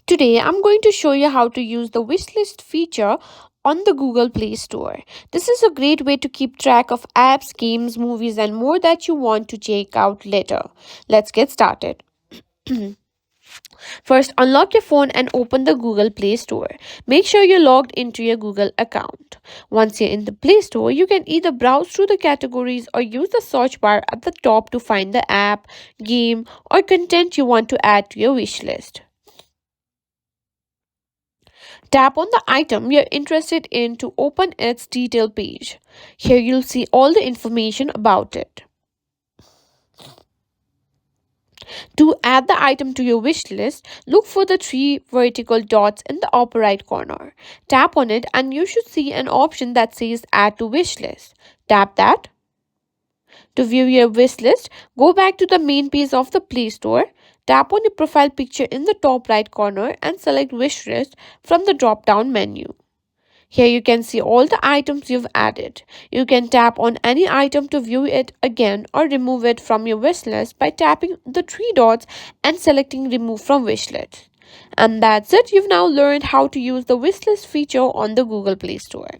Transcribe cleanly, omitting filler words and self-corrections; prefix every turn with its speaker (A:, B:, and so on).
A: Today, I'm going to show you how to use the wishlist feature on the Google Play Store. This is a great way to keep track of apps, games, movies, and more that you want to check out later. Let's get started. First, unlock your phone and open the Google Play Store. Make sure you're logged into your Google account. Once you're in the Play Store, you can either browse through the categories or use the search bar at the top to find the app, game, or content you want to add to your wish list. Tap on the item you're interested in to open its detail page. Here you'll see all the information about it. To add the item to your wish list, look for the three vertical dots in the upper right corner. Tap on it and you should see an option that says Add to Wish List. Tap that. To view your wish list, go back to the main page of the Play Store. Tap on your profile picture in the top right corner and select Wish List from the drop down menu. Here you can see all the items you've added. You can tap on any item to view it again or remove it from your wish list by tapping the three dots and selecting Remove from Wish List. And that's it. You've now learned how to use the wishlist feature on the Google Play Store.